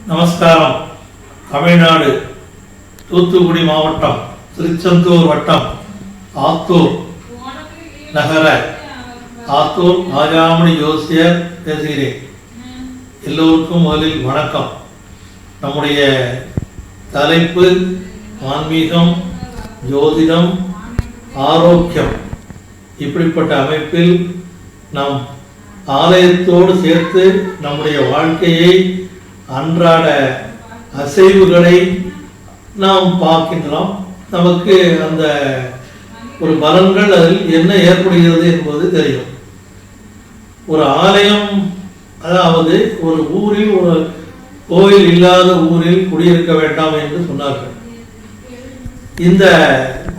நமஸ்காரம். தமிழ்நாடு தூத்துக்குடி மாவட்டம் திருச்செந்தூர் வட்டம் ஆத்தூர் நகர ஆத்தூர் ராஜாமணி ஜோசியர் பேசுகிறேன். எல்லோருக்கும் முதலில் வணக்கம். நம்முடைய தலைப்பு ஆன்மீகம், ஜோதிடம், ஆரோக்கியம். இப்படிப்பட்ட அமைப்பில் நாம் ஆலயத்தோடு சேர்த்து நம்முடைய வாழ்க்கையை, அன்றாட அசைவுகளை நாம் பார்க்கின்றோம். நமக்கு அந்த ஒரு பலன்கள் அதில் என்ன ஏற்படுகிறது என்பது தெரியும். ஒரு ஆலயம், அதாவது ஒரு ஊரில் ஒரு கோயில் இல்லாத ஊரில் குடியிருக்க வேண்டாம் என்று சொன்னார்கள். இந்த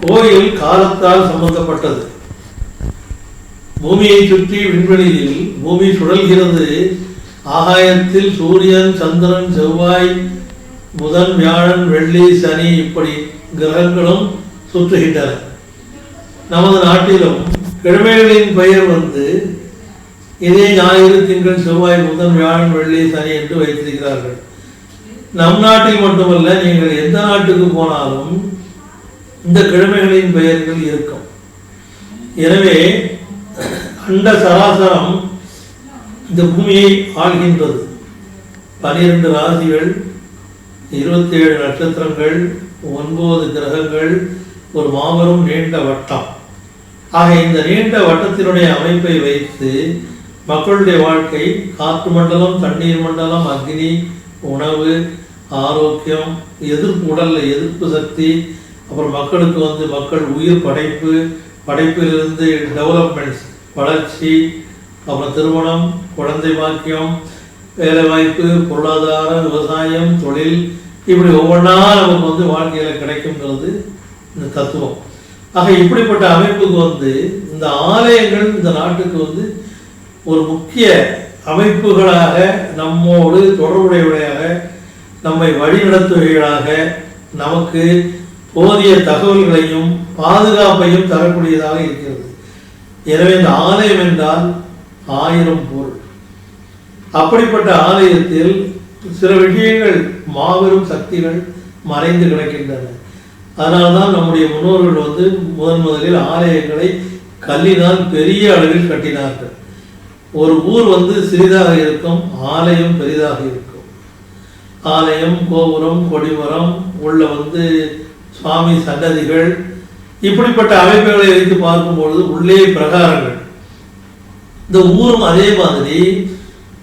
கோயில் காலத்தால் சம்பந்தப்பட்டது. பூமியை சுற்றி விண்வெளியில் பூமி சுழல்கிறது. ஆகாயத்தில் சூரியன், சந்திரன், செவ்வாய், புதன், வியாழன், வெள்ளி, சனி இப்படி கிரகங்களும் சுற்றுகின்றன. நமது நாட்டிலும் கிழமைகளின் பெயர் இதே ஞாயிறு, திங்கள், செவ்வாய், புதன், வியாழன், வெள்ளி, சனி என்று வைத்திருக்கிறார்கள். நம் நாட்டில் மட்டுமல்ல, நீங்கள் எந்த நாட்டுக்கு போனாலும் இந்த கிழமைகளின் பெயர்கள் இருக்கும். எனவே அண்ட சராசரம் இந்த பூமியை ஆள்கின்றது. 12 ராசிகள், 27 நட்சத்திரங்கள், 9 கிரகங்கள், ஒரு மாபெரும் நீண்ட வட்டம். ஆக இந்த நீண்ட வட்டத்தினுடைய அமைப்பை வைத்து மக்களுடைய வாழ்க்கை, காற்று மண்டலம், தண்ணீர் மண்டலம், அக்னி, உணவு, ஆரோக்கியம், உடல்ல எதிர்ப்பு சக்தி, அப்புறம் மக்களுக்கு மக்கள் உயிர் படைப்பு, படைப்பிலிருந்து டெவலப்மெண்ட்ஸ், வளர்ச்சி, அப்புறம் திருமணம், குழந்தை பாக்கியம், வேலைவாய்ப்பு, பொருளாதார, விவசாயம், தொழில், இப்படி ஒவ்வொன்றா நமக்கு வாழ்க்கையில் கிடைக்குங்கிறது இந்த தத்துவம். ஆக இப்படிப்பட்ட அமைப்புக்கு இந்த ஆலயங்கள் இந்த நாட்டுக்கு ஒரு முக்கிய அமைப்புகளாக, நம்மோடு தொடர்புடையவையாக, நம்மை வழிநடத்துவைகளாக, நமக்கு போதிய தகவல்களையும் பாதுகாப்பையும் தரக்கூடியதாக இருக்கிறது. எனவே இந்த ஆலயம் என்றால் 1000 பொருள். அப்படிப்பட்ட ஆலயத்தில் சில விஷயங்கள், மாபெரும் சக்திகள் மறைந்து கிடக்கின்றன. அதனால்தான் நம்முடைய முன்னோர்கள் முதலில் ஆலயங்களை கல்லினால் பெரிய அளவில் கட்டினார்கள். ஒரு ஊர் சிறிதாக இருக்கும், ஆலயம் பெரிதாக இருக்கும். ஆலயம், கோபுரம், கொடிமரம், உள்ள சுவாமி சன்னதிகள், இப்படிப்பட்ட அமைப்புகளை வைத்து பார்க்கும்பொழுது உள்ளே பிரகாரங்கள். இந்த ஊரும் அதே மாதிரி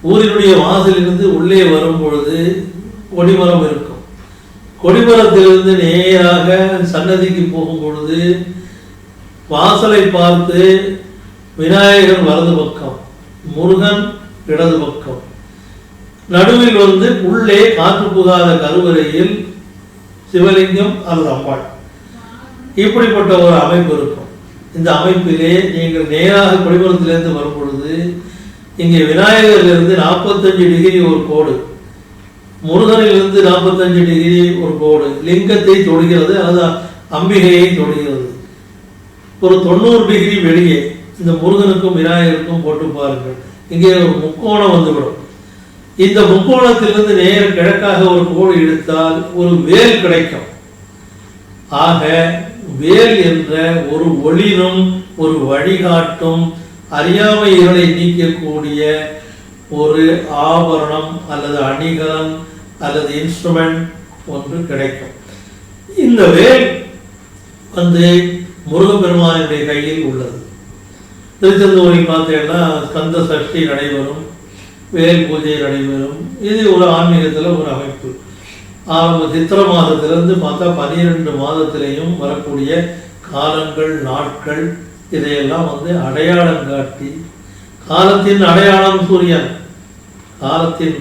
ஊரினுடைய வாசலிலிருந்து உள்ளே வரும் பொழுது கொடிமரம் இருக்கும். கொடிமரத்திலிருந்து நேராக சன்னதிக்கு போகும் பொழுது வாசலை பார்த்து விநாயகர் வலது பக்கம், முருகன் இடது பக்கம், நடுவில் உள்ளே காற்று புகாத கருவறையில் சிவலிங்கம் அல்லது அம்பாள், இப்படிப்பட்ட ஒரு அமைப்பு இருக்கும். இந்த அமைப்பிலே நீங்கள் நேராக கொடிமரத்திலிருந்து வரும் பொழுது இங்கே விநாயகரிலிருந்து 45 டிகிரி ஒரு கோடு, முருகனிலிருந்து 45 டிகிரி ஒரு கோடு லிங்கத்தை தொடுகிறது, அல்லது அம்பிகையை தொடுகிறது. ஒரு 90 டிகிரி வெளியே இந்த முருகனுக்கும் விநாயகருக்கும் போட்டு பாருங்கள். இங்கே ஒரு முக்கோணம் வந்துவிடும். இந்த முக்கோணத்திலிருந்து நேர கிழக்காக ஒரு கோடு எடுத்தால் ஒரு வேல் கிடைக்கும். ஆக வேல் என்ற ஒரு ஒளிரும், ஒரு வழிகாட்டும், அறியாமை இருளை நீக்கக்கூடிய ஒரு ஆபரணம் அல்லது அணிகலன் அல்லது இன்ஸ்ட்ருமெண்ட் ஒன்று கிடைக்கும். இந்த வேல் முருகப்பெருமானுடைய கையில் உள்ளது. திருச்செந்தூரில் பார்த்தீங்கன்னா ஸ்கந்த சஷ்டி நடைபெறும், வேல் பூஜை நடைபெறும். இது ஒரு ஆன்மீகத்தில் ஒரு அமைப்பு. சித்திர மாதத்திலிருந்து பார்த்தா 12 மாதத்திலையும் வரக்கூடிய காலங்கள், நாட்கள், இதையெல்லாம் அடையாளம் காட்டி, காலத்தின் அடையாளம் சூரியன், காலத்தின்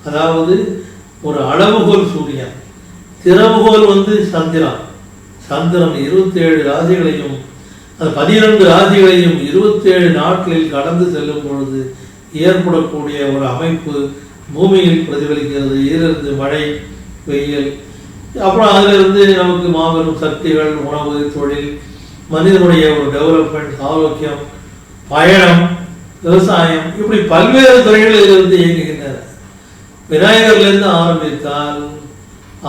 அதாவது ஒரு அளவுகோல் சூரியன், திறவுகோல் சந்திரன். சந்திரன் 27 ராசிகளையும், அந்த 12 ராசிகளையும் 27 நாட்களில் கடந்து செல்லும் பொழுது ஏற்படக்கூடிய ஒரு அமைப்பு பூமியில் பிரதிபலிக்கிறது. இதிலிருந்து மழை, வெயில், அப்புறம் அதிலிருந்து நமக்கு மாபெரும் சக்திகள், உணவு, தொழில், மனிதனுடைய ஒரு டெவலப்மெண்ட், ஆரோக்கியம், பயணம், விவசாயம், இப்படி பல்வேறு துறைகள் இதிலிருந்து இயங்குகின்றன. விநாயகர்லேருந்து ஆரம்பித்தால்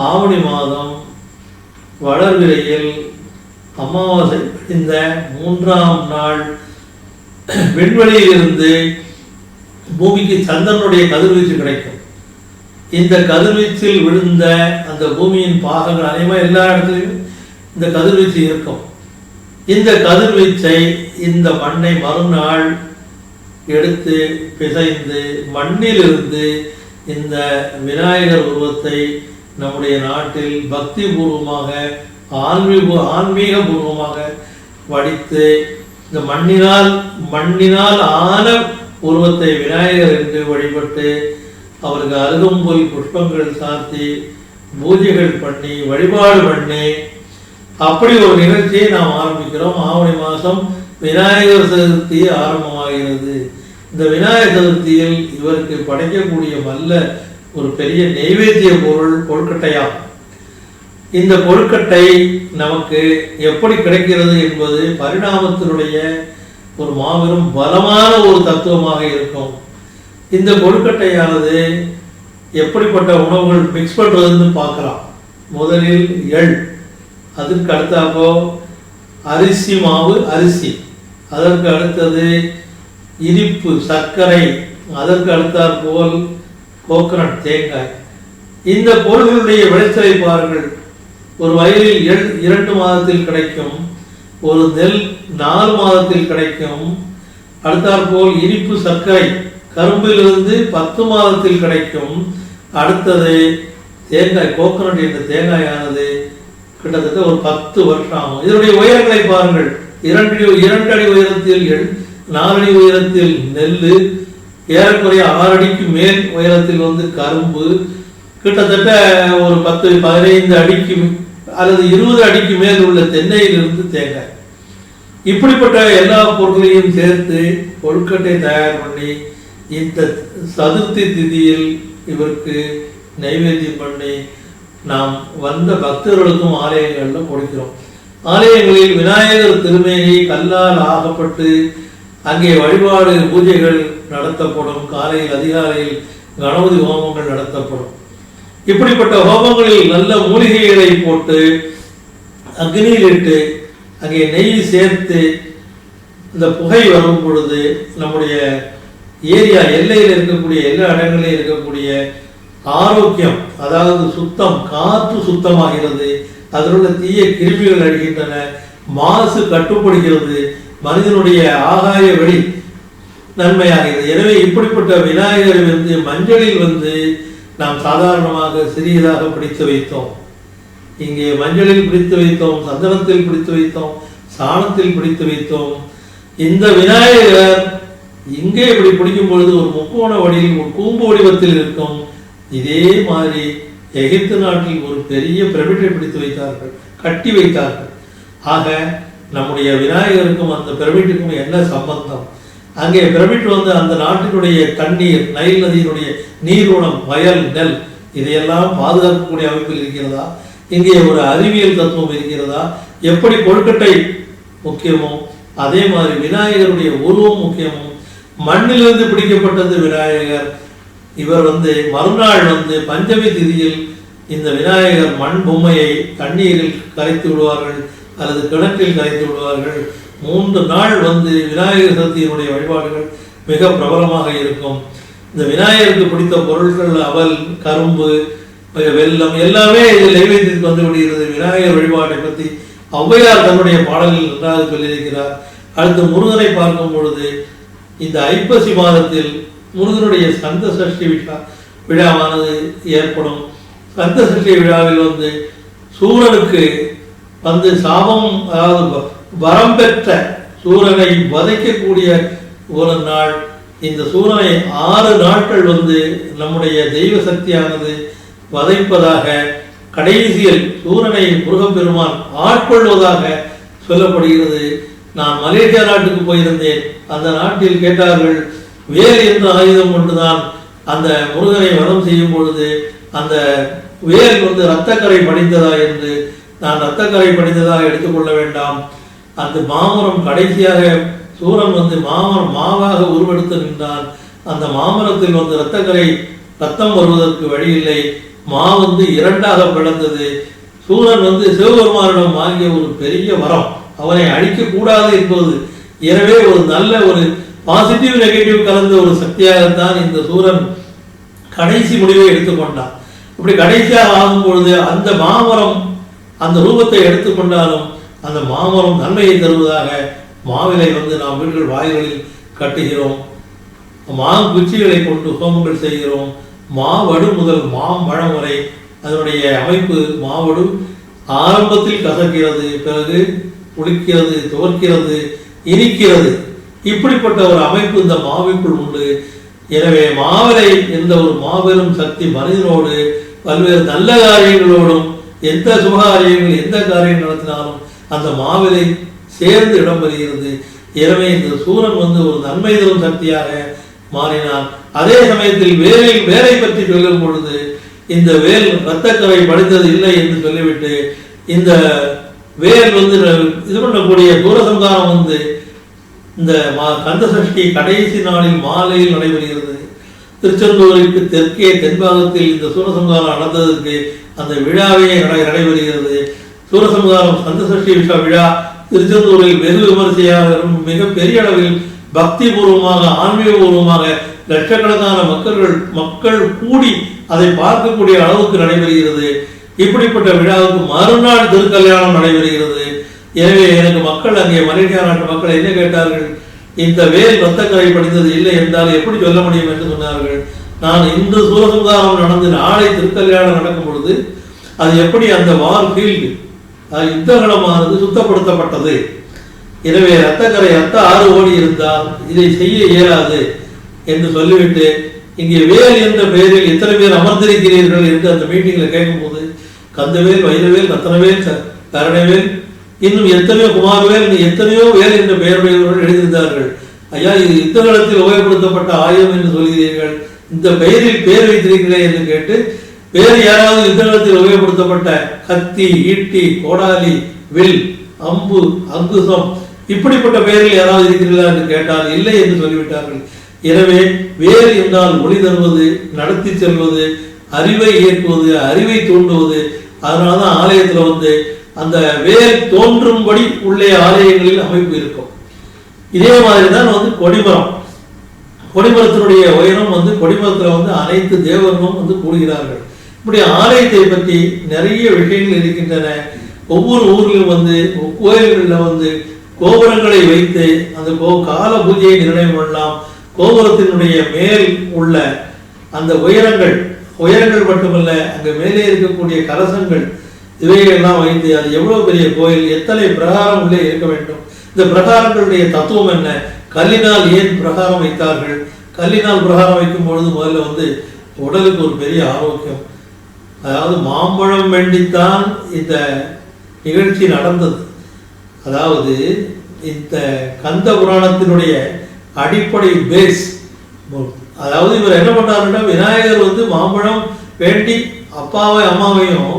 ஆவணி மாதம் வளர்விரையில் அமாவாசை இந்த 3ஆம் நாள் விண்வெளியிலிருந்து பூமிக்கு சந்திரனுடைய கதிர்வீச்சு கிடைக்கும். இந்த கதிர்வீச்சில் விழுந்த அந்த பூமியின் பாகங்கள் அநேகமாக எல்லா இடத்துலையும் இந்த கதிர்வீச்சு இருக்கும். இந்த கதிர்வீச்சை இந்த மண்ணை மறுநாள் எடுத்து பிசைந்து மண்ணிலிருந்து இந்த விநாயகர் உருவத்தை நம்முடைய நாட்டில் பக்தி பூர்வமாக ஆன்மீக பூர்வமாக வடித்து இந்த மண்ணினால் ஆன உருவத்தை விநாயகர் என்று வழிபட்டு அவருக்கு அருகம்புல் புஷ்பங்கள் சாத்தி பூஜைகள் பண்ணி வழிபாடு பண்ணி அப்படி ஒரு நிகழ்ச்சியை நாம் ஆரம்பிக்கிறோம். ஆவணி மாதம் விநாயகர் சதுர்த்தி ஆரம்பமாகிறது. இந்த விநாயகர் சதுர்த்தியில் இவருக்கு படைக்கக்கூடிய நல்ல ஒரு பெரிய நெய்வேத்திய கொழுக்கட்டையாகும். இந்த கொழுக்கட்டை நமக்கு எப்படி கிடைக்கிறது என்பது பரிணாமத்தினுடைய ஒரு மாபெரும் பலமான ஒரு தத்துவமாக இருக்கும். இந்த கொழுக்கட்டையானது எப்படிப்பட்ட உணவுகள் மிக்ஸ் பண்ணுறதுன்னு பார்க்கலாம். முதலில் எள், அதற்கு அடுத்தாப்போ அரிசி மாவு, அரிசி, அதற்கு அடுத்தது இனிப்பு சர்க்கரை, அதற்கு அடுத்தாற்போல் கோகனட் தேங்காய். இந்த பொருள்களுடைய விளைச்சலை பாருங்கள். ஒரு வயலில் எள் 2 மாதத்தில் கிடைக்கும், ஒரு நெல் 4 மாதத்தில் கிடைக்கும். அடுத்தாற்போல் இனிப்பு சர்க்கரை கரும்பிலிருந்து 10 மாதத்தில் கிடைக்கும். அடுத்தது தேங்காய், கோகனட் என்ற தேங்காயானது கிட்டத்தட்ட ஒரு 10 வருஷம் ஆகும். இதனுடைய உயரங்களை பாருங்கள். 2 அடி உயரத்தில் எள், 4 அடி உயரத்தில் நெல், ஏறக்குறைய 6 அடிக்கு மேல் உயரத்தில் கரும்பு, கிட்டத்தட்ட ஒரு 10-15 அடிக்கு அல்லது 20 அடிக்கு மேல் உள்ள தென்னையிலிருந்து தேங்காய். இப்படிப்பட்ட எல்லா பொருட்களையும் சேர்த்து கொழுக்கட்டை தயார் பண்ணி இந்த சதுர்த்தி திதியில் இவருக்கு நைவேத்தியம் பண்ணி நாம் வந்த பக்தர்களுக்கும் ஆலயங்களில் கொடுக்கிறோம். ஆலயங்களில் விநாயகர் திருமேனி கல்லால் ஆகப்பட்டு அங்கே வழிபாடு பூஜைகள் நடத்தப்படும். காலையில் அதிகாலையில் கணபதி ஹோமங்கள் நடத்தப்படும். இப்படிப்பட்ட ஹோமங்களில் நல்ல மூலிகைகளை போட்டு அக்னியில் இட்டு அங்கே நெய் சேர்த்து இந்த புகை வரும் பொழுது நம்முடைய ஏரியா எல்லையில் இருக்கக்கூடிய எல்லா இடங்களிலும் இருக்கக்கூடிய ஆரோக்கியம், அதாவது சுத்தம், காற்று சுத்தமாகிறது, அதில் உள்ள தீய கிருமிகள் அழிகின்றன, மாசு கட்டுப்படுகிறது, மனிதனுடைய ஆகாய வெளி நன்மையாகிறது. எனவே இப்படிப்பட்ட விநாயகரை மஞ்சளில் நாம் சாதாரணமாக சிறியதாக பிடித்து வைத்தோம். இங்கே மஞ்சளில் பிடித்து வைத்தோம், சந்தனத்தில் பிடித்து வைத்தோம், சாணத்தில் பிடித்து வைத்தோம். இந்த விநாயகர் இங்கே இப்படி பிடிக்கும் பொழுது ஒரு முக்கோண வடிவில் ஒரு கூம்பு வடிவத்தில் இருக்கும். இதே மாதிரி எகிப்து நாட்டில் ஒரு பெரிய பிரமிட்டை பிடித்து வைத்தார்கள், கட்டி வைத்தார்கள். ஆக நம்முடைய விநாயகருக்கும் அந்த பிரமிட்டுக்கும் என்ன சம்பந்தம்? அங்கே பிரமிட் அந்த நாட்டினுடைய தண்ணீர், நைல் நதியினுடைய நீர்வளம், வயல், நெல் இதையெல்லாம் பாதுகாக்கக்கூடிய அமைப்பில் இருக்கிறதா? இங்கே ஒரு அறிவியல் தத்துவம் இருக்கிறதா? எப்படி கொழுக்கட்டை முக்கியமோ அதே மாதிரி விநாயகருடைய உருவம் முக்கியமோ. மண்ணிலிருந்து பிடிக்கப்பட்டது விநாயகர். இவர் மறுநாள் பஞ்சமி திதியில் இந்த விநாயகர் மண் பொம்மையை தண்ணீரில் கரைத்து விடுவார்கள் அல்லது கிணற்றில் கரைத்து விடுவார்கள். 3 நாள் விநாயகர் சதுர்த்தியினுடைய வழிபாடுகள் மிக பிரபலமாக இருக்கும். இந்த விநாயகருக்கு பிடித்த பொருட்கள் அவல், கரும்பு, வெல்லம் எல்லாமே இதில் நைவேத்தியத்துக்கு விடுகிறது. விநாயகர் வழிபாட்டை பற்றி ஔவையார் தன்னுடைய பாடலில் நன்றாக சொல்லியிருக்கிறார். அடுத்து முருகனை பார்க்கும் பொழுது இந்த ஐப்பசி மாதத்தில் முருகனுடைய ஸ்கந்த சஷ்டி விழாவானது ஏற்படும். ஸ்கந்த சஷ்டி விழாவில் சூரனுக்கு சாபம், அதாவது வரம் பெற்ற சூரனை வதைக்கக்கூடிய ஒரு நாள். இந்த சூரனை 6 நாட்கள் நம்முடைய தெய்வ சக்தியானது வதைப்பதாக, கடைசியில் சூரனை முருகப்பெருமான் ஆட்கொள்வதாக சொல்லப்படுகிறது. நான் மலேசியா நாட்டுக்கு போயிருந்தேன். அந்த நாட்டில் கேட்டார்கள், வேல் என்ற ஆயுதம் கொண்டுதான் அந்த முருகனை வதம் செய்யும் பொழுது அந்த வேல் இரத்தக்கரை படிந்ததா என்று. நான் இரத்தக்கரை படிந்ததாக எடுத்துக்கொள்ள வேண்டாம். அந்த மாமரம் கடைசியாக சூரன் மாமரம் மாவாக உருவெடுத்து நின்றான். அந்த மாமரத்தில் இரத்தக்கரை ரத்தம் வருவதற்கு வழி இல்லை. மா வந்து இரண்டாக பிளந்தது. சூரன் சிவபெருமானிடம் வாங்கிய ஒரு பெரிய வரம், அவனை அழிக்கக்கூடாது என்பது. எனவே ஒரு நல்ல ஒரு பாசிட்டிவ் நெகட்டிவ் கலந்த ஒரு சக்தியாகத்தான் இந்த சூரன் கடைசி முடிவை எடுத்துக்கொண்டான். இப்படி கடைசியாக ஆகும் பொழுது அந்த மாமரம் அந்த ரூபத்தை எடுத்துக்கொண்டாலும் அந்த மாமரம் நன்மையை தருவதாக மாவிலை நாம் வீடுகள் வாயில்களில் கட்டுகிறோம். குச்சிகளை கொண்டு ஹோமங்கள் செய்கிறோம். மாவடு முதல் மாம்பழம் வரை அதனுடைய அமைப்பு. மாவடு ஆரம்பத்தில் கசக்கிறது, பிறகு புளிக்கிறது, துவர்க்கிறது, இனிக்கிறது. இப்படிப்பட்ட ஒரு அமைப்பு இந்த மாவிற்குள் உண்டு. எனவே மாவிலை என்ற ஒரு மாபெரும் சக்தி மனிதனோடு பல்வேறு நல்ல காரியங்களோடும் எந்த சுபகாரியங்கள் எந்த காரியம் நடத்தினாலும் அந்த மாவிலை சேர்ந்து இடம்பெறுகிறது. எனவே இந்த சூரன் ஒரு நன்மை தரும் சக்தியாக மாறினான். அதே சமயத்தில் வேலை பற்றி சொல்லும் பொழுது இந்த வேல் இரத்தக்கரை படித்தது இல்லை என்று சொல்லிவிட்டு இந்த வேல் இது பண்ணக்கூடிய சூரசம்ஹாரம் இந்த கந்த சஷ்டி கடைசி நாளில் மாலையில் நடைபெறுகிறது. திருச்செந்தூருக்கு தெற்கே தென்பாகத்தில் இந்த சூரசம்ஹாரம் நடந்ததற்கு அந்த விழாவே நடைபெறுகிறது. சூரசம்ஹாரம் கந்த சஷ்டி விழா திருச்செந்தூரில் வெகு விமர்சையாக மிக பெரிய அளவில் பக்தி பூர்வமாக ஆன்மீக பூர்வமாக லட்சக்கணக்கான மக்கள் கூடி அதை பார்க்கக்கூடிய அளவுக்கு நடைபெறுகிறது. இப்படிப்பட்ட விழாவுக்கு மறுநாள் திருக்கல்யாணம் நடைபெறுகிறது. எனவே எனக்கு மக்கள் அங்கே மலேசியா நாட்டு மக்கள் என்ன கேட்டார்கள், இந்த வேல் இரத்தக்கரை படித்தது இல்லை என்றால் எப்படி சொல்ல முடியும் என்று சொன்னார்கள். நான் இன்று சூரசம்ஹாரம் நடந்து நாளை திருக்கல்யாணம் நடக்கும் பொழுது அது எப்படி அந்த வார் ஃபீல்டு யுத்தகலமானது சுத்தப்படுத்தப்பட்டது. எனவே இரத்த ஆறு ஓடி இருந்தால் இதை செய்ய இயலாது என்று சொல்லிவிட்டு இங்கே வேல் என்ற பெயரில் எத்தனை பேர் அமர்ந்திருக்கிறீர்கள் என்று அந்த மீட்டிங்ல கேட்கும்போது கந்தவேல், வைரவேல், ரத்தனவேல், கரணவேல், இன்னும் எத்தனையோ குமாரவேல், எத்தனையோ வேல் என்ற பெயருடையவர்கள் எழுதியிருந்தார்கள். ஐயா, இது யுத்தகலத்தில் உபயோகப்படுத்தப்பட்ட ஆயுதம் என்று சொல்கிறீர்கள், இந்த பெயரில் பெயர் வைத்திருக்கிறேன் என்று கேட்டு வேறு யாராவது யுத்தகலத்தில் உபயோகப்படுத்தப்பட்ட கத்தி, ஈட்டி, கோடாலி, வில், அம்பு, அங்குசம் இப்படிப்பட்ட பெயரில் யாராவது இருக்கிறீர்களா என்று கேட்டால் இல்லை என்று சொல்லிவிட்டார்கள். எனவே வேல் என்றால் ஒளி தருவது, நடத்தி செல்வது, அறிவை இயக்குவது, அறிவை தூண்டுவது. அதனாலதான் ஆலயத்துல அந்த வேல் தோன்றும்படி உள்ள ஆலயங்களில் அமைப்பு இருக்கும். இதே மாதிரிதான் கொடிமரம். கொடிமரத்தினுடைய உயரம் கொடிமரத்துல அனைத்து தேவர்களும் கூடுகிறார்கள். இப்படி ஆலயத்தை பற்றி நிறைய விஷயங்கள் இருக்கின்றன. ஒவ்வொரு ஊரிலும் கோயில்களில் கோபுரங்களை வைத்து அந்த கால பூஜையை நிர்ணயம் பண்ணலாம். கோபுரத்தினுடைய மேல் உள்ள அந்த உயரங்கள் மட்டுமல்ல, அங்கு மேலே இருக்கக்கூடிய கலசங்கள் இவைகளெல்லாம் வைத்து அது எவ்வளவு பெரிய கோயில், எத்தனை பிரகாரம் உள்ளே இருக்க வேண்டும், இந்த பிரகாரங்களுடைய தத்துவம் என்ன, கல்லினால் ஏன் பிரகாரம் வைத்தார்கள், கல்லினால் பிரகாரம் வைக்கும் பொழுது முதல்ல உடலுக்கு ஒரு பெரிய ஆரோக்கியம். அதாவது மாம்பழம் வேண்டித்தான் இந்த நிகழ்ச்சி நடந்தது. அதாவது இந்த கந்த புராணத்தினுடைய அடிப்படை பேஸ். அதாவது இவர் என்ன பண்ணாருன்னா, விநாயகர் மாம்பழம் வேண்டி அப்பாவை அம்மாவையும்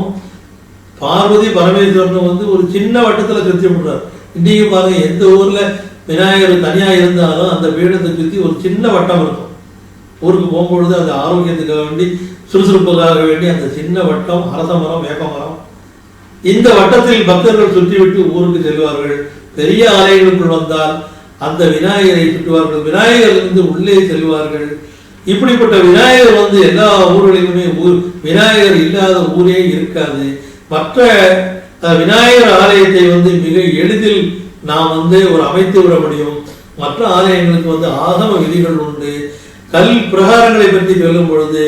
பார்வதி பரமேஸ்வரன் ஒரு சின்ன வட்டத்தில் சுற்றி விடுறார். இன்னைக்கு பாருங்க, எந்த ஊர்ல விநாயகர் தனியா இருந்தாலும் அந்த பீடத்தை சுற்றி ஒரு சின்ன வட்டம் இருக்கும். ஊருக்கு போகும்பொழுது அந்த ஆரோக்கியத்துக்காக வேண்டி, சுறுசுறுப்புக்காக வேண்டி அந்த சின்ன வட்டம், அரச மரம், வேப்ப மரம், இந்த வட்டத்தில் பக்தர்கள் சுற்றிவிட்டு ஊருக்கு செல்வார்கள். பெரிய ஆலயங்களுக்குள் வந்தால் அந்த விநாயகரை சுற்றுவார்கள். விநாயகர் உள்ளே செல்வார்கள். இப்படிப்பட்ட விநாயகர் எல்லா ஊர்களிலுமே விநாயகர் இல்லாத ஊரே இருக்காது. மற்ற விநாயகர் ஆலயத்தை மிக எளிதில் நாம் ஒரு அமைத்து விட முடியும். மற்ற ஆலயங்களுக்கு ஆகம விதிகள் உண்டு. கல் பிரகாரங்களை பற்றி சொல்லும் பொழுது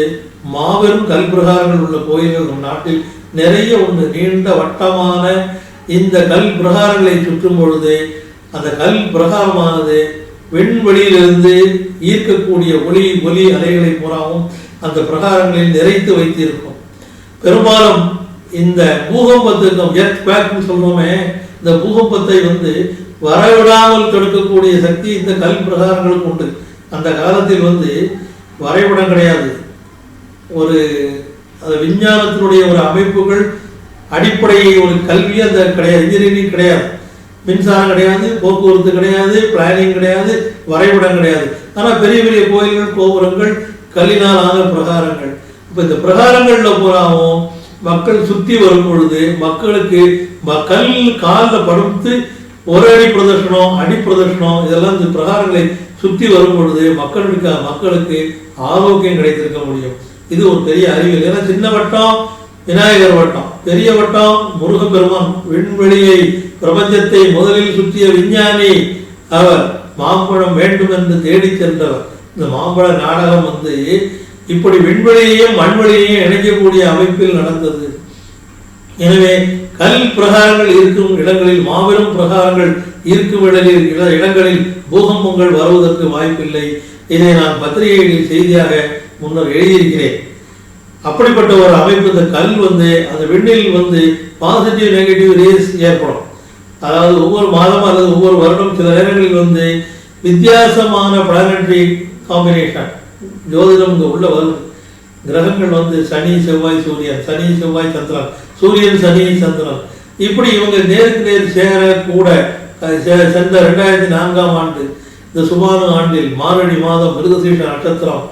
மாபெரும் கல் பிரகாரங்கள் உள்ள கோயில்கள் நம் நாட்டில் நிறைய உண்டு. நீண்ட வட்டமான இந்த கல் பிரகாரங்களை சுற்றும் பொழுது அந்த கல் பிரகாரமானது விண்வெளியிலிருந்து ஈர்க்கக்கூடிய ஒலி அலைகளை பூராவும் அந்த பிரகாரங்களில் நிறைத்து வைத்திருக்கும். பெரும்பாலும் இந்த பூகம்பத்துக்கும் எர்த்குவேக்னு சொல்றோமே, இந்த பூகம்பத்தை வரவிடாமல் தடுக்கக்கூடிய சக்தி இந்த கல் பிரகாரங்களுக்கு உண்டு. அந்த காலத்தில் வரைபடம் கிடையாது, ஒரு விஞ்ஞானத்தினுடைய ஒரு அமைப்புகள் அடிப்படையை ஒரு கல்வி அந்த கிடையாது, இன்ஜினியரிங் கிடையாது, மின்சாரம் கிடையாது, போக்குவரத்து கிடையாது, பிளானிங் கிடையாது, வரைபடம் கிடையாது. ஆனால் பெரிய பெரிய கோயில்கள், கோபுரங்கள், கல்லினால் ஆன பிரகாரங்கள். இப்போ இந்த பிரகாரங்கள்ல பூராவும் மக்கள் சுற்றி வரும் பொழுது மக்களுக்கு கல் காலில் படுத்து ஒரு அடி பிரதர்ஷனம், அடி பிரதர்ஷனம், இதெல்லாம் இந்த பிரகாரங்களை சுற்றி வரும் பொழுது மக்களுக்கு ஆரோக்கியம் கிடைத்திருக்க முடியும். இது ஒரு பெரிய அறிவியல். ஏன்னா சின்ன வட்டம் விநாயகர் வட்டம், பெரிய வட்டம் முருகப்பெருமான், விண்வெளியை பிரபஞ்சத்தை முதலில் சுற்றிய விஞ்ஞானி அவர், மாம்பழம் வேண்டும் என்று தேடி சென்றவர். இந்த மாம்பழ நாடகம் இப்படி விண்வெளியையும் மண்வெளியையும் இணைக்கக்கூடிய அமைப்பில் நடந்தது. எனவே கல் பிரகாரங்கள் இருக்கும் இடங்களில், மாபெரும் பிரகாரங்கள் இருக்கும் இடங்களில் பூகம்பங்கள் வருவதற்கு வாய்ப்பில்லை. இதை நான் பத்திரிகைகளில் செய்தியாக முன்னர் எழுதியிருக்கிறேன். அப்படிப்பட்ட ஒரு அமைப்பு இந்த கல் அந்த விண்ணில் பாசிட்டிவ் நெகட்டிவ் ரேஸ் ஏற்படும். அதாவது ஒவ்வொரு மாதம் அல்லது ஒவ்வொரு வருடம் சில நேரங்களில் வித்தியாசமான பிளானட்டரி காம்பினேஷன் ஜோதிடம் இங்கே உள்ள வருது. கிரகங்கள் சனி செவ்வாய் சூரியன், சனி செவ்வாய் சந்திரன், சூரியன் சனி சந்திரன், இப்படி இவங்க நேருக்கு நேர் சேர கூட சென்ற 2004ஆம் ஆண்டு இந்த சுபானு ஆண்டில் மார்கழி மாதம் மிருகசீஷ நட்சத்திரம்